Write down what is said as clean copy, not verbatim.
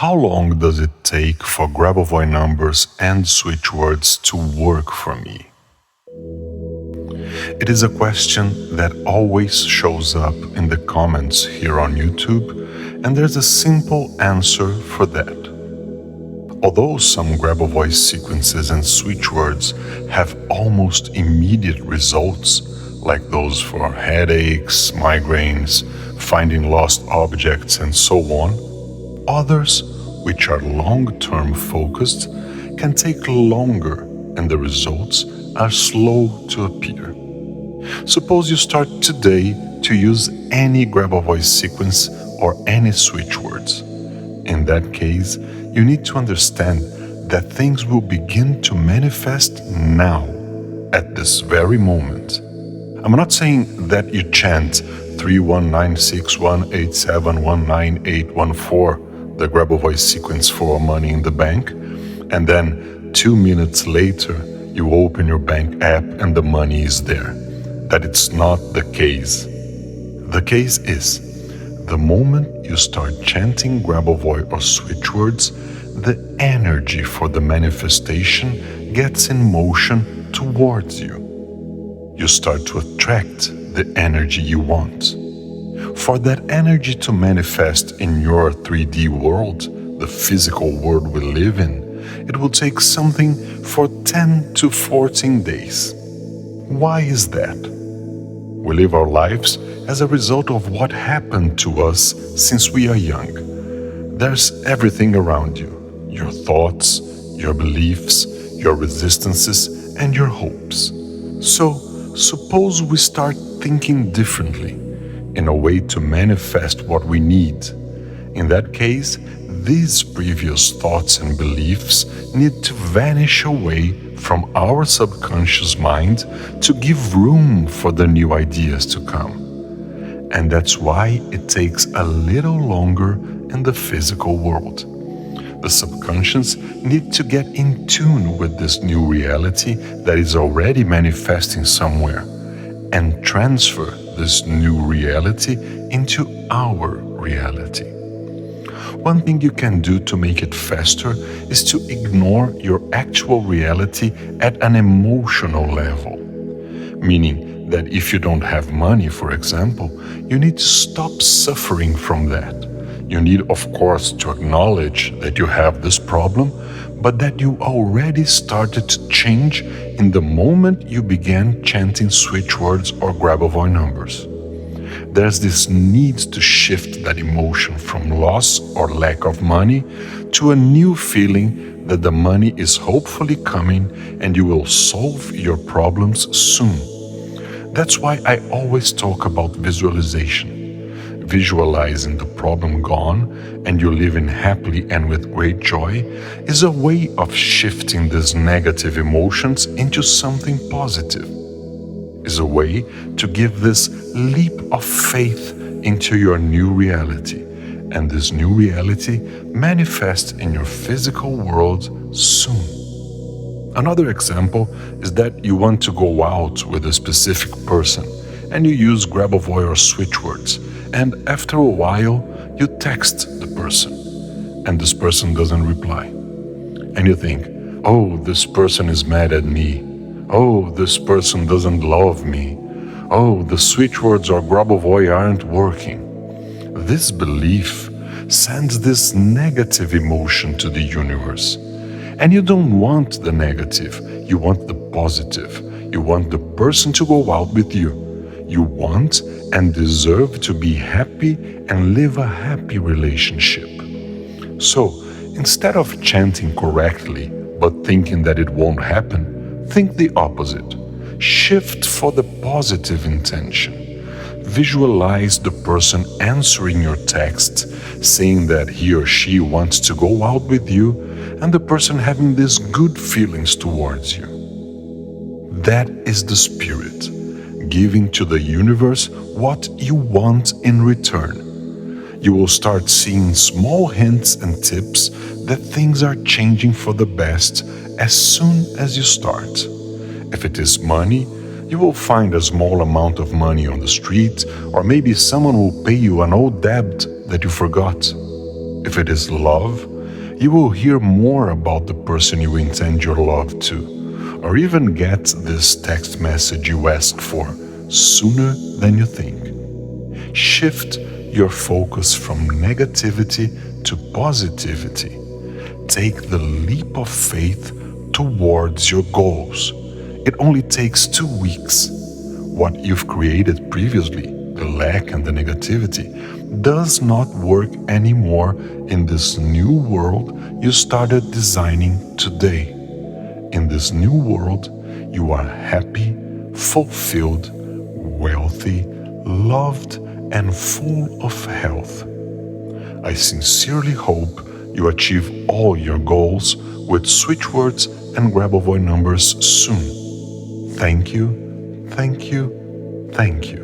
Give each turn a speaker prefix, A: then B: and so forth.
A: How long does it take for Grabovoi numbers and switch words to work for me? It is a question that always shows up in the comments here on YouTube, and there's a simple answer for that. Although some Grabovoi sequences and switch words have almost immediate results, like those for headaches, migraines, finding lost objects, and so on, others, which are long-term focused, can take longer and the results are slow to appear. Suppose you start today to use any Grabovoi sequence or any switch words. In that case, you need to understand that things will begin to manifest now, at this very moment. I'm not saying that you chant 3196187198814, the Grabovoi sequence for money in the bank, and then 2 minutes later you open your bank app and the money is there. That it's not the case. The case is, the moment you start chanting Grabovoi or switch words, the energy for the manifestation gets in motion towards you. You start to attract the energy you want. For that energy to manifest in your 3D world, the physical world we live in, it will take something for 10 to 14 days. Why is that? We live our lives as a result of what happened to us since we are young. There's everything around you, your thoughts, your beliefs, your resistances, and your hopes. So, suppose we start thinking differently, in a way to manifest what we need. In that case, these previous thoughts and beliefs need to vanish away from our subconscious mind to give room for the new ideas to come. And that's why it takes a little longer in the physical world. The subconscious needs to get in tune with this new reality that is already manifesting somewhere and transfer this new reality into our reality. One thing you can do to make it faster is to ignore your actual reality at an emotional level. Meaning that if you don't have money, for example, you need to stop suffering from that. You need, of course, to acknowledge that you have this problem, but that you already started to change in the moment you began chanting switch words or Grabovoi numbers. There's this need to shift that emotion from loss or lack of money to a new feeling that the money is hopefully coming and you will solve your problems soon. That's why I always talk about visualization. Visualizing the problem gone and you living happily and with great joy is a way of shifting these negative emotions into something positive. Is a way to give this leap of faith into your new reality, and this new reality manifests in your physical world soon. Another example is that you want to go out with a specific person and you use Grabovoi or switch words, and after a while you text the person and this person doesn't reply. And you think, oh, this person is mad at me. Oh, this person doesn't love me. Oh, the switch words or Grabovoi aren't working. This belief sends this negative emotion to the universe. And you don't want the negative, you want the positive. You want the person to go out with you. You want and deserve to be happy and live a happy relationship. So, instead of chanting correctly but thinking that it won't happen, think the opposite. Shift for the positive intention. Visualize the person answering your text, saying that he or she wants to go out with you, and the person having these good feelings towards you. That is the spirit, giving to the universe what you want in return. You will start seeing small hints and tips that things are changing for the best as soon as you start. If it is money, you will find a small amount of money on the street, or maybe someone will pay you an old debt that you forgot. If it is love, you will hear more about the person you intend your love to, or even get this text message you asked for sooner than you think. Shift your focus from negativity to positivity. Take the leap of faith towards your goals. It only takes 2 weeks. What you've created previously, the lack and the negativity, does not work anymore in this new world you started designing today. In this new world, you are happy, fulfilled, wealthy, loved, and full of health. I sincerely hope you achieve all your goals with switch words and Grabovoi numbers soon. Thank you, thank you, thank you.